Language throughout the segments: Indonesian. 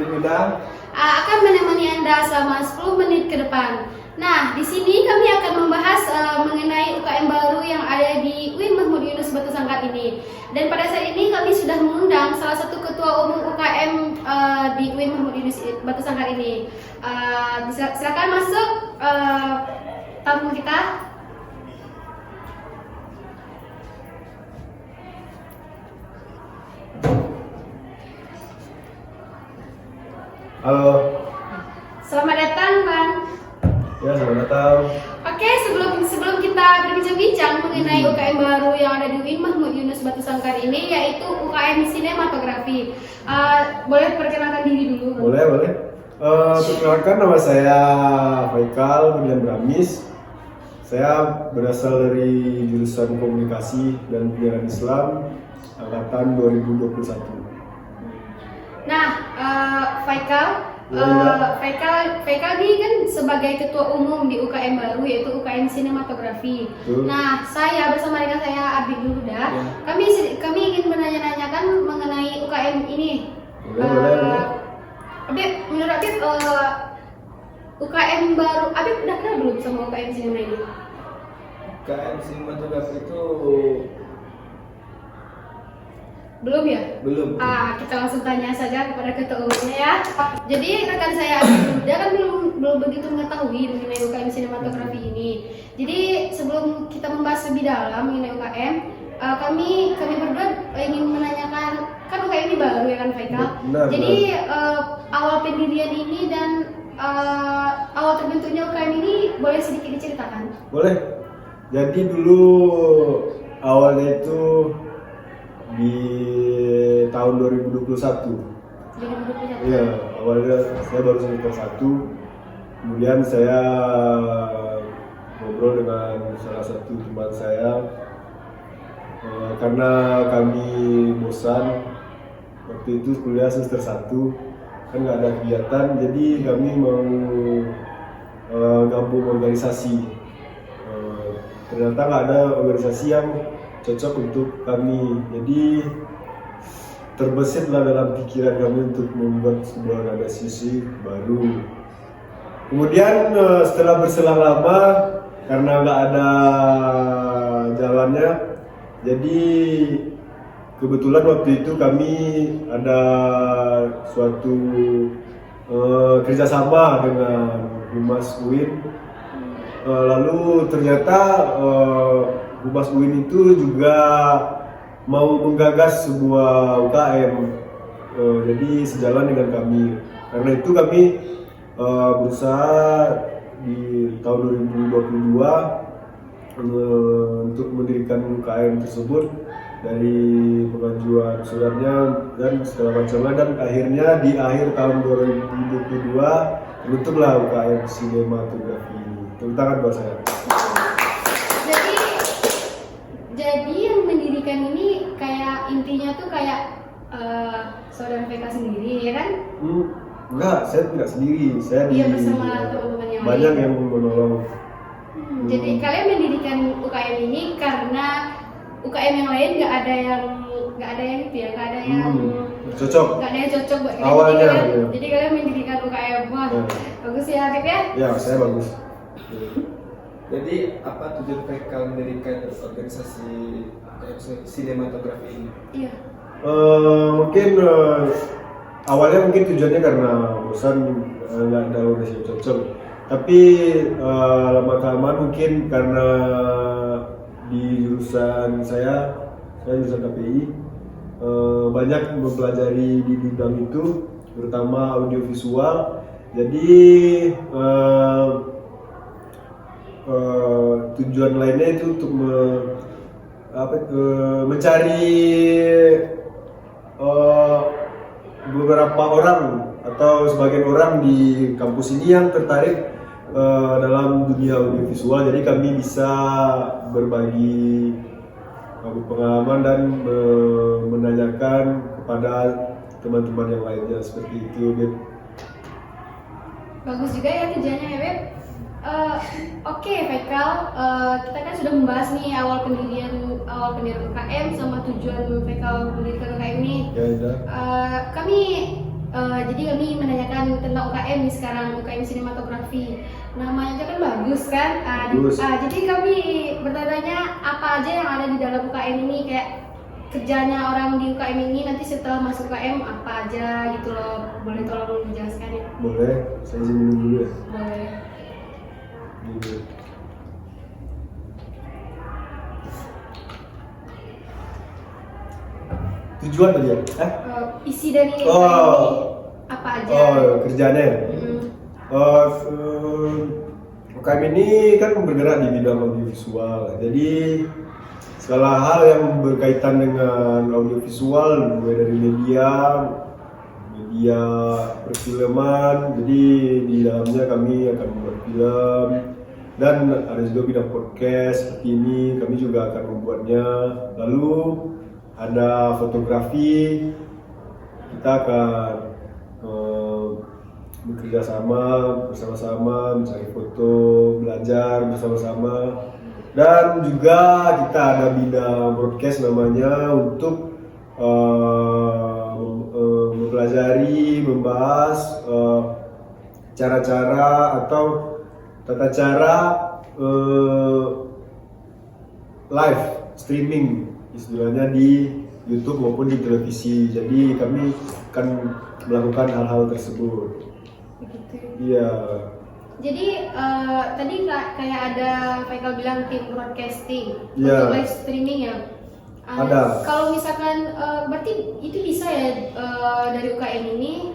Yuda akan menemani Anda selama 10 menit ke depan. Nah, di sini kami akan membahas mengenai UKM baru yang ada di UIN Mahmud Yunus Batu Sangkar ini. Dan pada saat ini kami sudah mengundang salah satu ketua umum UKM di UIN Mahmud Yunus Batu Sangkar ini. Silakan masuk tamu kita. Halo. Selamat datang, Bang. Ya, selamat datang. Oke, sebelum kita berbincang-bincang mengenai UKM baru yang ada di UIN Mahmud Yunus Batu Sangkar ini, yaitu UKM Sinematografi. Boleh perkenalkan diri dulu? Boleh. Perkenalkan, nama saya Faikal William Bramis. Saya berasal dari jurusan Komunikasi dan Penyiaran Islam angkatan 2021. Nah, Faikal ini kan sebagai ketua umum di UKM baru, yaitu UKM Sinematografi. Nah, saya bersama dengan saya Abid Duruda, kami ingin menanya-nanyakan mengenai UKM ini. Abid, menurut Abid, UKM baru, Abid udah kenal belum sama UKM Sinema ini? UKM Sinematografi itu belum ya? belum. Kita langsung tanya saja kepada ketua umumnya ya. Jadi rekan saya dia kan belum begitu mengetahui mengenai UKM Sinematografi ini. Jadi sebelum kita membahas lebih dalam mengenai UKM, kami berdua ingin menanyakan, kan UKM ini baru ya kan, Faikal? Jadi awal pendirian ini dan awal terbentuknya UKM ini boleh sedikit diceritakan? Boleh. Jadi dulu awalnya itu di tahun 2021. Iya, awalnya saya baru semester 1. Kemudian saya ngobrol dengan salah satu teman saya karena kami bosan waktu itu kuliah semester 1 kan nggak ada kegiatan, jadi kami mau gabung organisasi. Ternyata nggak ada organisasi yang cocok untuk kami, jadi terbesitlah dalam pikiran kami untuk membuat sebuah organisasi baru. Kemudian setelah berselang lama, karena nggak ada jalannya, jadi kebetulan waktu itu kami ada suatu kerjasama dengan Humas UIN. Lalu ternyata Humas UIN itu juga mau menggagas sebuah UKM, jadi sejalan dengan kami. Karena itu kami berusaha di tahun 2022 untuk mendirikan UKM tersebut, dari pengajuan suratnya dan segala macamnya, dan akhirnya di akhir tahun 2022 terbentuklah UKM Sinematografi ini. Tepuk tangan buat saya. Jadi yang mendirikan ini kayak intinya tuh kayak saudara PK sendiri, ya kan? Enggak, saya tidak sendiri. Saya bersama teman-teman yang banyak lain. yang menolong. Jadi kalian mendirikan UKM ini karena UKM yang lain nggak ada yang cocok. Nggak ada yang cocok buat kalian. Awalnya, jadi kalian mendirikan UKM. Wah, bagus ya, Habib ya? Ya, saya bagus. Jadi apa tujuan Faikal mendirikan organisasi sinematografi ini? Iya. Mungkin awalnya tujuannya karena bosan, nggak ada organisasi yang cocok. Tapi lama kelamaan mungkin karena di jurusan saya jurusan KPI, banyak mempelajari di bidang itu, terutama audiovisual. Jadi tujuan lainnya itu untuk mencari beberapa orang atau sebagian orang di kampus ini yang tertarik dalam dunia audiovisual. Jadi kami bisa berbagi pengalaman dan menanyakan kepada teman-teman yang lainnya, seperti itu, Beb. Bagus juga ya tujuannya ya, Beb. Oke, Faikal, kita kan sudah membahas nih awal pendirian UKM sama tujuan Faikal mendirikan UKM ini. Ya, udah. Kami Jadi kami menanyakan tentang UKM nih sekarang, UKM sinematografi. Namanya aja kan bagus kan? Bagus. Jadi kami bertanya apa aja yang ada di dalam UKM ini, kayak kerjanya orang di UKM ini nanti setelah masuk UKM apa aja gitu loh. Boleh tolong dijelaskan ya? Boleh, saya izin minum dulu ya. Boleh. Gitu. Tujuan tadi ya? Isi dari UKM Oh. ini apa aja? Kerjanya ya? UKM ini kan bergerak di bidang audiovisual, jadi segala hal yang berkaitan dengan audiovisual, mulai dari media perfilman, jadi di dalamnya kami akan membuat film, dan ada juga bidang podcast seperti ini, kami juga akan membuatnya. Lalu ada fotografi, kita akan bekerja bersama-sama, mencari foto, belajar bersama-sama, dan juga kita ada bidang broadcast namanya untuk mempelajari, membahas cara-cara atau tata cara live streaming istilahnya di YouTube maupun di televisi. Jadi kami akan melakukan hal-hal tersebut. Begitu. Iya. Jadi tadi kayak ada Faikal bilang tim broadcasting Iya. untuk live streaming ya. Ada. Kalau misalkan berarti itu bisa ya dari UKM ini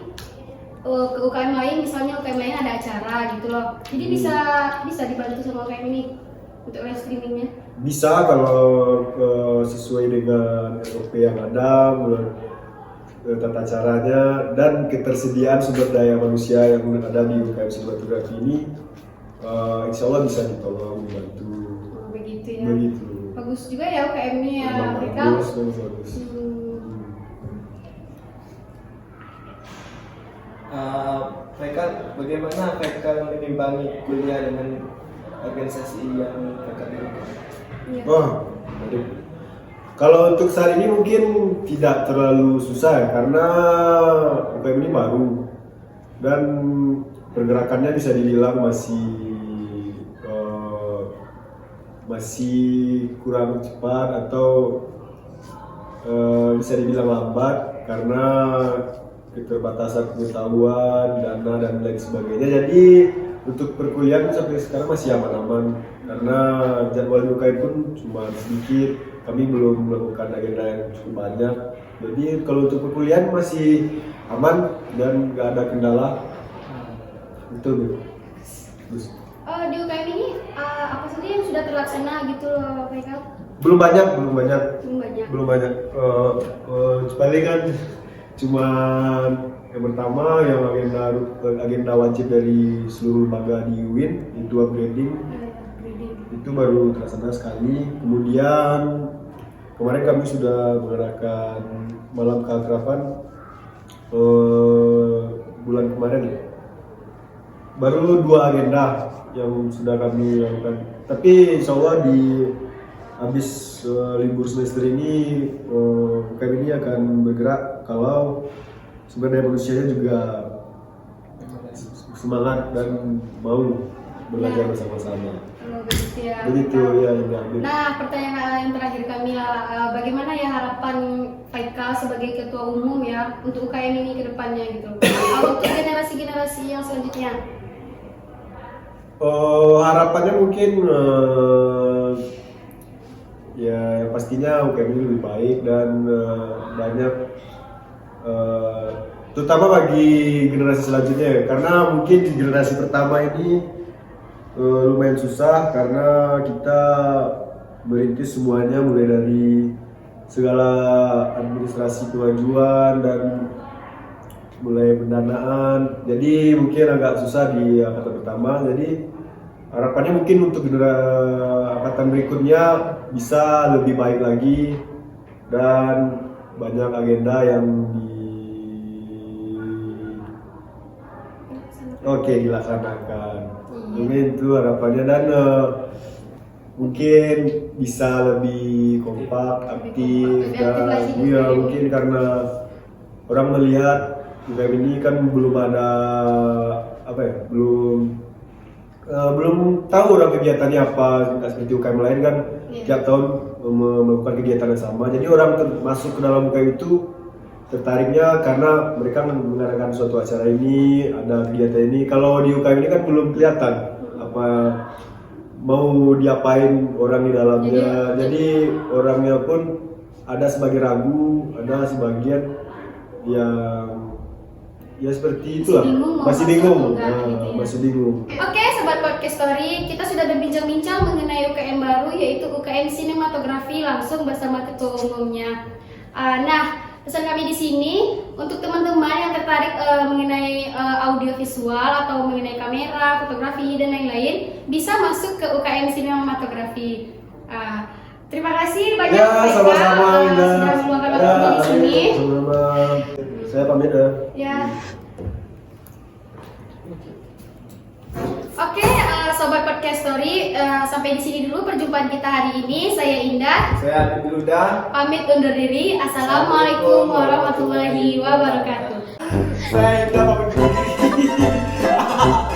ke UKM lain, misalnya UKM lain ada acara gitu loh. Jadi bisa dibantu sama UKM ini untuk live streamingnya. Bisa kalau sesuai dengan SOP yang ada, mulai tata caranya dan ketersediaan sumber daya manusia yang ada di UKM sinematografi ini, insya Allah bisa ditolong, dibantu. Begitu ya. Begitu. Bagus juga ya UKM-nya ya, Memang mereka. bagus. Mereka bagaimana mereka menimbangi kuliah dengan organisasi yang mereka dirikan? Iya. Baik. Kalau untuk saat ini mungkin tidak terlalu susah ya, karena UKM ini baru dan pergerakannya bisa dibilang masih kurang cepat atau bisa dibilang lambat karena keterbatasan pengetahuan, dana dan lain sebagainya. Jadi untuk perkuliahan sampai sekarang masih aman-aman karena jadwal UKM pun cuma sedikit, kami belum melakukan agenda yang cukup banyak. Jadi kalau untuk perkuliahan masih aman dan nggak ada kendala. Betul. Terus. Di UKM ini apa saja yang sudah terlaksana gitu loh, Faikal? Belum banyak. Belum banyak. Paling kan cuma yang pertama yang agenda wajib dari seluruh lembaga di UIN itu upgrading, itu baru terlaksana sekali. Kemudian kemarin kami sudah mengadakan malam keakraban bulan kemarin ya. Baru 2 agenda yang sudah kami lakukan. Tapi insya Allah di habis libur semester ini UKM ini akan bergerak kalau sumber daya manusianya juga semangat dan mau belajar bersama-sama. Begitu ya. Begitu ya, Indah. Nah, pertanyaan yang terakhir kami bagaimana ya harapan Faikal sebagai ketua umum ya untuk UKM ini ke depannya gitu. Untuk generasi-generasi yang selanjutnya. Harapannya mungkin ya pastinya UKM ini lebih baik dan banyak terutama bagi generasi selanjutnya ya. Karena mungkin di generasi pertama ini lumayan susah karena kita merintis semuanya mulai dari segala administrasi pengajuan dan mulai pendanaan, jadi mungkin agak susah di angkatan pertama. Jadi harapannya mungkin untuk angkatan berikutnya bisa lebih baik lagi dan banyak agenda yang dilaksanakan. Mungkin itu harapannya dan mungkin bisa lebih kompak, aktif dan ya mungkin karena orang melihat UKM ini kan belum ada apa ya, belum tahu orang kegiatannya apa, nggak seperti UKM lain kan. Iya. Tiap tahun melakukan kegiatan yang sama. Jadi orang masuk ke dalam UKM itu tertariknya karena mereka mengadakan suatu acara ini, ada kegiatan ini. Kalau di UKM ini kan belum kelihatan apa mau diapain orang di dalamnya. Jadi orangnya pun ada sebagai ragu, ada sebagian yang ya seperti itulah, masih bingung. enggak, gitu ya. Masih bingung. Oke, sobat podcast story, kita sudah berbincang-bincang mengenai UKM baru, yaitu UKM sinematografi langsung bersama ketua umumnya. Nah, pesan kami di sini untuk teman-teman yang tertarik mengenai audiovisual atau mengenai kamera, fotografi dan lain-lain, bisa masuk ke UKM sinematografi. Terima kasih banyak Ya, Pak Eka, sama-sama Indah. sudah meluangkan waktunya di sini. Sama-sama. Saya pamit ya. Ya. Oke, sobat podcast story, sampai di sini dulu perjumpaan kita hari ini. Saya Indah, Saya Adit Luda. pamit undur diri. Assalamualaikum warahmatullahi wabarakatuh. Saya Indah pamit undur diri.